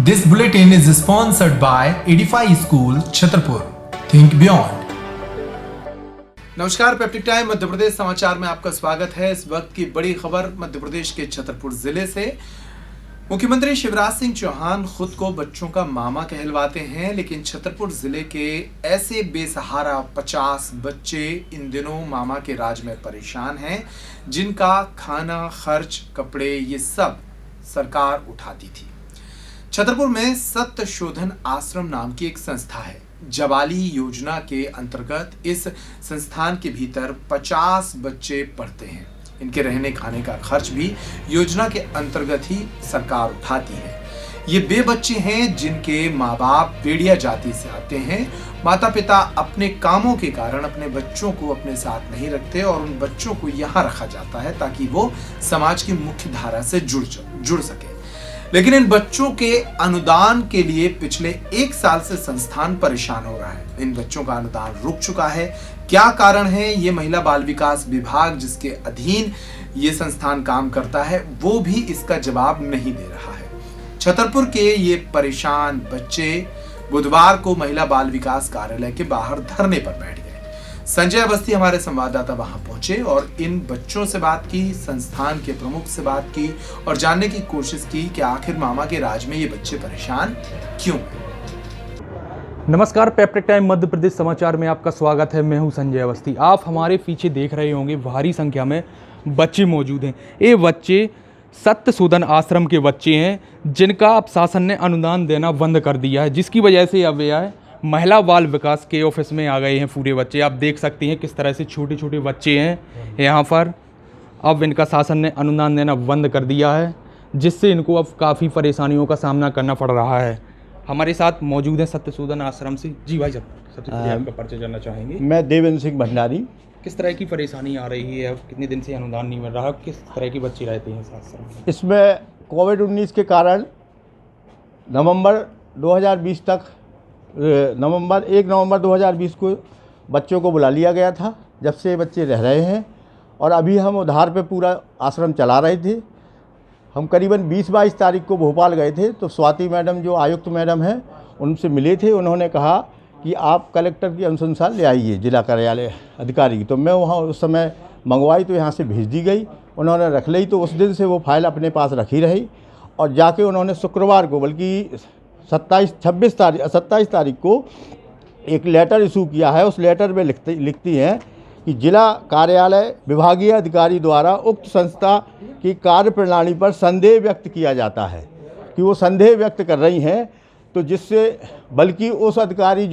This bulletin is sponsored by Edify School, Chhatarpur. Think beyond. नमस्कार, peptic time Madhya Pradesh समाचार में आपका स्वागत है। इस वक्त की बड़ी खबर मध्य प्रदेश के छतरपुर जिले से। मुख्यमंत्री शिवराज सिंह चौहान खुद को बच्चों का मामा कहलवाते हैं, लेकिन छतरपुर जिले के ऐसे बेसहारा 50 बच्चे इन दिनों मामा के राज में परेशान हैं, जिनका खाना, खर्च, कपड़े ये सब सरकार उठाती थी। छतरपुर में सत्य शोधन आश्रम नाम की एक संस्था है। जवाली योजना के अंतर्गत इस संस्थान के भीतर 50 बच्चे पढ़ते हैं। इनके रहने खाने का खर्च भी योजना के अंतर्गत ही सरकार उठाती है। ये वे बच्चे हैं जिनके माँ बाप बेड़िया जाति से आते हैं। माता पिता अपने कामों के कारण अपने बच्चों को अपने साथ नहीं रखते और उन बच्चों को यहाँ रखा जाता है ताकि वो समाज की मुख्य धारा से जुड़ सके। लेकिन इन बच्चों के अनुदान के लिए पिछले 1 साल से संस्थान परेशान हो रहा है। इन बच्चों का अनुदान रुक चुका है। क्या कारण है, ये महिला बाल विकास विभाग जिसके अधीन ये संस्थान काम करता है वो भी इसका जवाब नहीं दे रहा है। छतरपुर के ये परेशान बच्चे बुधवार को महिला बाल विकास कार्यालय के बाहर धरने पर बैठ गए। संजय अवस्थी हमारे संवाददाता वहां पहुंचे और इन बच्चों से बात की, संस्थान के प्रमुख से बात की और जानने की कोशिश की कि आखिर मामा के राज में ये बच्चे परेशान क्यों हैं। नमस्कार, पेप्टिक टाइम मध्य प्रदेश समाचार में आपका स्वागत है। मैं हूं संजय अवस्थी। आप हमारे पीछे देख रहे होंगे भारी संख्या में बच्चे मौजूद हैं। ये बच्चे सत्य शोधन आश्रम के बच्चे हैं, जिनका अब शासन ने अनुदान देना बंद कर दिया है, जिसकी वजह से अब यह महिला बाल विकास के ऑफिस में आ गए हैं पूरे बच्चे। आप देख सकते हैं किस तरह से छोटे छोटे बच्चे हैं यहाँ पर। अब इनका शासन ने अनुदान देना बंद कर दिया है, जिससे इनको अब काफ़ी परेशानियों का सामना करना पड़ रहा है। हमारे साथ मौजूद हैं सत्य शोधन आश्रम से। जी भाई साहब, सबसे पहले आपका परिचय जानना चाहेंगे। मैं देवेंद्र सिंह भंडारी। किस तरह की परेशानी आ रही है, कितने दिन से अनुदान नहीं मिल रहा, किस तरह के बच्चे रहते हैं इस आश्रम में? इसमें कोविड-19 के कारण नवंबर 2020 तक 1 नवंबर 2020 को बच्चों को बुला लिया गया था। जब से बच्चे रह रहे हैं और अभी हम उधार पे पूरा आश्रम चला रहे थे। हम करीबन 20-22 तारीख को भोपाल गए थे, तो स्वाति मैडम जो आयुक्त मैडम हैं उनसे मिले थे। उन्होंने कहा कि आप कलेक्टर की अनुशंसा ले आइए, जिला कार्यालय अधिकारी की। तो मैं वहाँ उस समय मंगवाई, तो यहाँ से भेज दी गई। उन्होंने रख ली, तो उस दिन से वो फाइल अपने पास रखी रही और जाके उन्होंने शुक्रवार को, बल्कि 27 तारीख को एक लेटर इशू किया है। उस लेटर में लिखती हैं कि जिला कार्यालय विभागीय अधिकारी द्वारा उक्त संस्था की कार्य प्रणाली पर संदेह व्यक्त किया जाता है कि वो संदेह व्यक्त कर रही हैं। तो जिससे बल्कि उस अधिकारी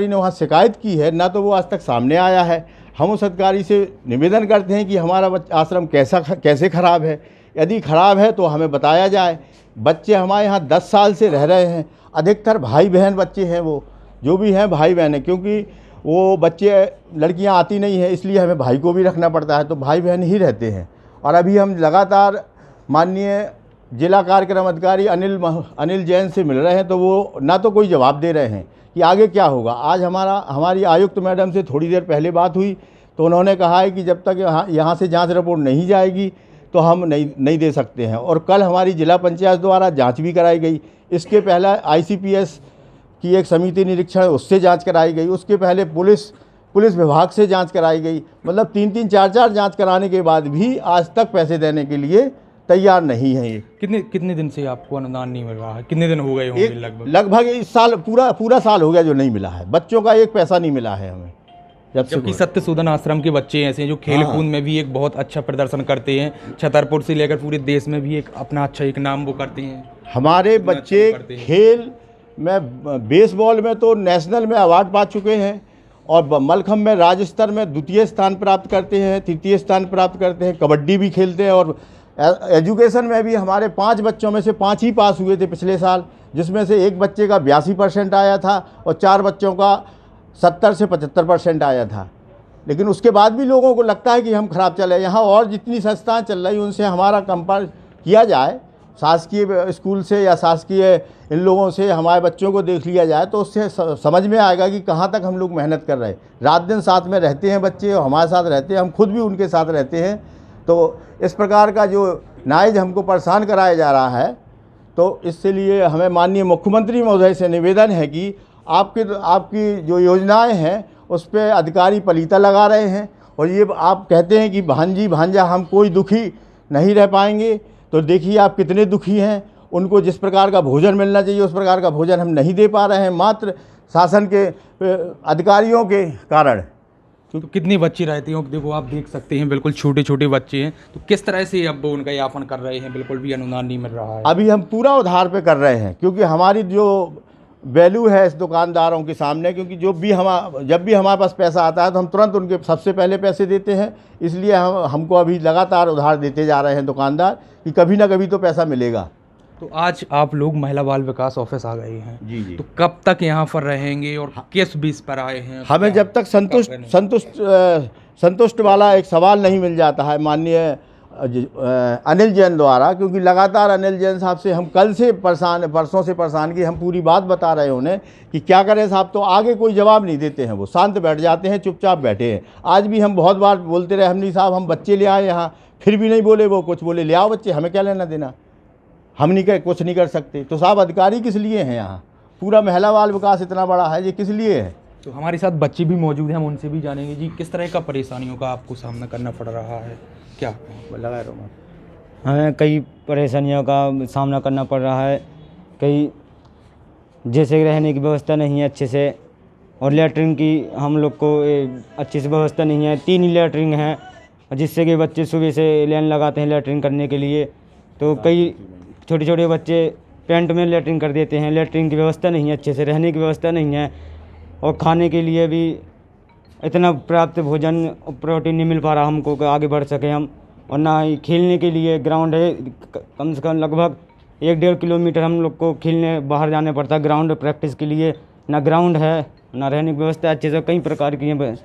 ने वहाँ शिकायत की है, ना तो वो आज तक सामने आया है। हम उस अधिकारी से निवेदन करते हैं कि हमारा आश्रम कैसे ख़राब है, यदि ख़राब है तो हमें बताया जाए। बच्चे हमारे यहाँ 10 साल से रह रहे हैं। अधिकतर भाई बहन बच्चे हैं, वो जो भी हैं भाई बहन हैं, क्योंकि वो बच्चे लड़कियां आती नहीं हैं, इसलिए हमें भाई को भी रखना पड़ता है, तो भाई बहन ही रहते हैं। और अभी हम लगातार माननीय जिला कार्यक्रम अधिकारी अनिल जैन से मिल रहे हैं, तो वो ना तो कोई जवाब दे रहे हैं कि आगे क्या होगा। आज हमारी आयुक्त मैडम से थोड़ी देर पहले बात हुई, तो उन्होंने कहा है कि जब तक यहाँ से जाँच रिपोर्ट नहीं जाएगी तो हम नहीं दे सकते हैं। और कल हमारी जिला पंचायत द्वारा जांच भी कराई गई। इसके पहले ICPS की एक समिति निरीक्षण, उससे जांच कराई गई। उसके पहले पुलिस विभाग से जांच कराई गई। मतलब 3-3, 4-4 जांच कराने के बाद भी आज तक पैसे देने के लिए तैयार नहीं है। ये कितने दिन से आपको अनुदान नहीं मिल रहा है? कितने दिन हो गए होंगे? लगभग इस साल पूरा साल हो गया जो नहीं मिला है। बच्चों का एक पैसा नहीं मिला है हमें। जबकि सत्य शोधन आश्रम के बच्चे ऐसे हैं जो खेल कूद में भी एक बहुत अच्छा प्रदर्शन करते हैं। छतरपुर से लेकर पूरे देश में भी एक अपना अच्छा एक नाम वो करते हैं। हमारे बच्चे खेल में, बेसबॉल में तो नेशनल में अवार्ड पा चुके हैं और मलखम्ब में राज्य स्तर में 2य स्थान प्राप्त करते हैं, 3य स्थान प्राप्त करते हैं। कबड्डी भी खेलते हैं और एजुकेशन में भी हमारे 5 बच्चों में से 5 ही पास हुए थे पिछले साल, जिसमें से एक बच्चे का 82% आया था और 4 बच्चों का 70 से 75% आया था। लेकिन उसके बाद भी लोगों को लगता है कि हम खराब चले। यहाँ और जितनी संस्थाएं चल रही उनसे हमारा कंपेयर किया जाए, शासकीय स्कूल से या शासकीय इन लोगों से हमारे बच्चों को देख लिया जाए, तो उससे समझ में आएगा कि कहाँ तक हम लोग मेहनत कर रहे हैं। रात दिन साथ में रहते हैं बच्चे और हमारे साथ रहते हैं, हम खुद भी उनके साथ रहते हैं। तो इस प्रकार का जो नाइज हमको परेशान कराया जा रहा है, तो इससे लिए हमें माननीय मुख्यमंत्री महोदय से निवेदन है कि आपकी जो योजनाएं हैं उस पर अधिकारी पलीता लगा रहे हैं, और ये आप कहते हैं कि भांजी भांजा हम कोई दुखी नहीं रह पाएंगे, तो देखिए आप कितने दुखी हैं। उनको जिस प्रकार का भोजन मिलना चाहिए उस प्रकार का भोजन हम नहीं दे पा रहे हैं, मात्र शासन के अधिकारियों के कारण। तो कितनी बच्ची रहती हैं? देखो आप देख सकते हैं बिल्कुल छोटे छोटे बच्चे हैं, तो किस तरह से अब उनका यापन कर रहे हैं? बिल्कुल भी अनुदान नहीं मिल रहा है। अभी हम पूरा उधार पे कर रहे हैं, क्योंकि हमारी जो वैल्यू है इस दुकानदारों के सामने, क्योंकि जब भी हमारे पास पैसा आता है तो हम तुरंत उनके सबसे पहले पैसे देते हैं, इसलिए हमको अभी लगातार उधार देते जा रहे हैं दुकानदार कि कभी ना कभी तो पैसा मिलेगा। तो आज आप लोग महिला बाल विकास ऑफिस आ गए हैं जी। तो कब तक यहाँ पर रहेंगे और किस बीस पर आए हैं? हमें जब तक संतुष्ट वाला एक सवाल नहीं मिल जाता है माननीय अनिल जैन द्वारा, क्योंकि लगातार अनिल जैन साहब से हम कल से परसों से परेशान की हम पूरी बात बता रहे हैं उन्हें कि क्या करें साहब, तो आगे कोई जवाब नहीं देते हैं, वो शांत बैठ जाते हैं, चुपचाप बैठे हैं। आज भी हम बहुत बार बोलते रहे हमनी साहब हम बच्चे ले आए यहाँ, फिर भी नहीं बोले, वो कुछ बोले ले आओ बच्चे, हमें क्या लेना देना, हम नहीं कुछ नहीं कर सकते। तो साहब अधिकारी किस लिए हैं यहाँ? पूरा महिला बाल विकास इतना बड़ा है, ये किस लिए है? तो हमारे साथ बच्चे भी मौजूद हैं, हम उनसे भी जानेंगे जी किस तरह का परेशानियों का आपको सामना करना पड़ रहा है। क्या लगा रहा हूँ? हमें कई परेशानियों का सामना करना पड़ रहा है, कई जैसे रहने की व्यवस्था नहीं है अच्छे से, और लेटरिन की हम लोग को अच्छे से व्यवस्था नहीं है। 3 ही लेटरिन हैं, जिससे कि बच्चे सुबह से लाइन लगाते हैं लेटरिन करने के लिए, तो कई छोटे छोटे बच्चे पेंट में लेटरिन कर देते हैं। लेटरिन की व्यवस्था नहीं है अच्छे से, रहने की व्यवस्था नहीं है, और खाने के लिए भी इतना पर्याप्त भोजन प्रोटीन नहीं मिल पा रहा हमको कि आगे बढ़ सके हम। और ना ही खेलने के लिए ग्राउंड है, कम से कम लगभग 1-1.5 किलोमीटर हम लोग को खेलने बाहर जाना पड़ता है ग्राउंड प्रैक्टिस के लिए। ना ग्राउंड है, ना रहने की व्यवस्था अच्छे से, कई प्रकार की हैं।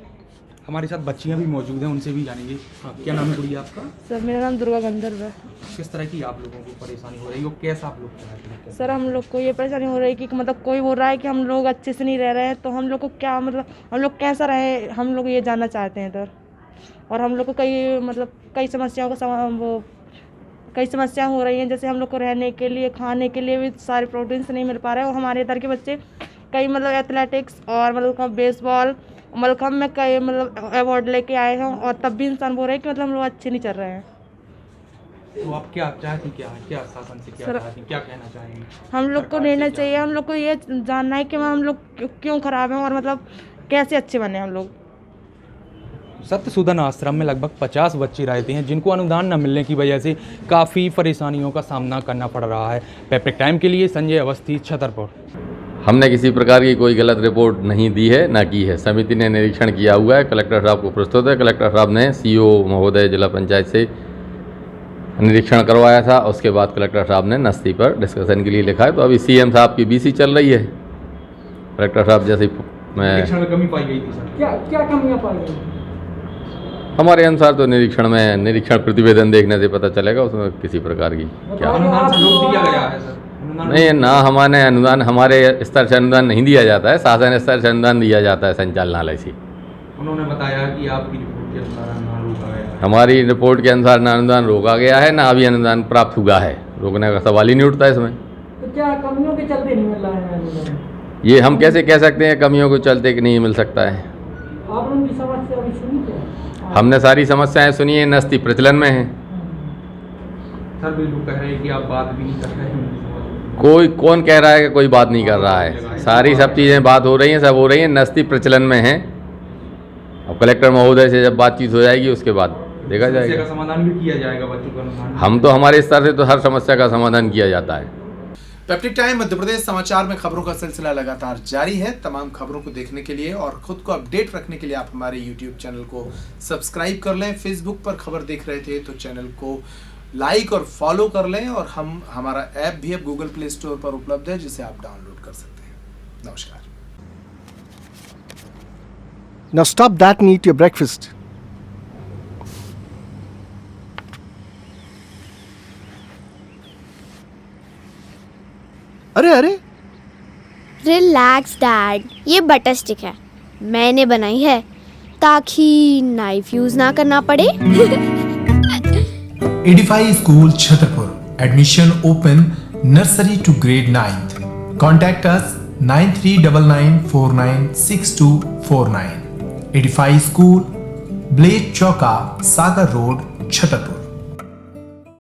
हमारे साथ बच्चियां भी मौजूद हैं, उनसे भी जानेंगे। क्या नाम है गुड़िया आपका? सर मेरा नाम दुर्गा गंधर्व है। किस तरह की आप लोगों को परेशानी हो रही है और कैसा आप लोग चाहते हैं? सर हम लोग को ये परेशानी हो रही है कि मतलब कोई बोल रहा है कि हम लोग अच्छे से नहीं रह रहे हैं, तो हम लोग को क्या मतलब हम लोग कैसा रहे, हम लोग ये जानना चाहते हैं सर। और हम लोग को कई समस्याओं का कई समस्या हो रही हैं, जैसे हम लोग को रहने के लिए खाने के लिए भी सारे प्रोटीन्स नहीं मिल पा रहे हैं। और हमारे इधर के बच्चे कई एथलेटिक्स और बेसबॉल में कई अवार्ड लेके आए हैं, और तब भी इंसान बोल रहे हैं कि हम लोग अच्छे नहीं चल रहे हैं। तो आप क्या चाहती क्या शासन से क्या चाहती, क्या कहना चाहेंगे? हम लोग को रहना चाहिए, हम लोग को ये जानना है कि हम लोग क्यों खराब हैं और कैसे अच्छे बने हम लोग। सत्यशोधन आश्रम में लगभग 50 बच्चे रहते हैं, जिनको अनुदान न मिलने की वजह से काफ़ी परेशानियों का सामना करना पड़ रहा है। पेपरिक टाइम के लिए संजय अवस्थी, छतरपुर। हमने किसी प्रकार की कोई गलत रिपोर्ट नहीं दी है, ना की है। समिति ने निरीक्षण किया हुआ है, कलेक्टर साहब को प्रस्तुत है। कलेक्टर साहब ने सीओ महोदय जिला पंचायत से निरीक्षण करवाया था, उसके बाद कलेक्टर साहब ने नस्ती पर डिस्कशन के लिए लिखा है। तो अभी सीएम साहब की बीसी चल रही है। कलेक्टर साहब जैसे निरीक्षण में कमी पाई गई थी सर, क्या कमियाँ पाई गई? हमारे अनुसार तो निरीक्षण प्रतिवेदन देखने से पता चलेगा, उसमें किसी प्रकार की क्या अनुदान से रोक दिया गया है सर? नहीं ना, हमारे अनुदान हमारे स्तर से अनुदान नहीं दिया जाता है, शासन स्तर से अनुदान दिया जाता है संचालनालय से। उन्होंने बताया कि आपकी रिपोर्ट के अनुसार अनुदान रोका गया है। हमारी रिपोर्ट के अनुसार ना अनुदान रोका गया है, ना अभी अनुदान प्राप्त हुआ है। रोकने का सवाल ही नहीं उठता इसमें। तो क्या कमियों के चलते नहीं मिल रहा है अनुदान? ये हम कैसे कह सकते हैं कमियों को चलते कि नहीं मिल सकता है? आप उनकी समस्या अभी सुनी क्या? हमने सारी समस्याएं सुनी है, नस्ती प्रचलन में है। सर भी लोग कह रहे हैं कि आप बात भी नहीं कर रहे हैं। कौन कह रहा है कि कोई बात नहीं कर रहा है? सारी सब चीज़ें बात हो रही हैं, सब हो रही हैं, नस्ती प्रचलन में है। अब कलेक्टर महोदय से जब बातचीत हो जाएगी उसके बाद देखा जाएगा। का समाधान भी किया जाएगा बच्चों का अनुदान। हम तो हमारे स्तर से तो हर समस्या का समाधान किया जाता है। पेप्टिक टाइम मध्य प्रदेश समाचार में खबरों का सिलसिला लगातार जारी है। तमाम खबरों को देखने के लिए और खुद को अपडेट रखने के लिए आप हमारे YouTube चैनल को सब्सक्राइब कर लें। फेसबुक पर खबर देख रहे थे तो चैनल को लाइक और फॉलो कर लें, और हमारा ऐप भी अब गूगल प्ले स्टोर पर उपलब्ध है, जिसे आप डाउनलोड कर सकते हैं। नमस्कार। Now stop that and eat your breakfast. अरे रिलैक्स डैड, ये बटर स्टिक है, मैंने बनाई है ताकि नाइफ यूज ना करना पड़े। Edify school Chhatarpur, admission open nursery to grade 9th. Contact us 9399496249. Edify School, Blade Chowka, Sagar Road, Chhatarpur.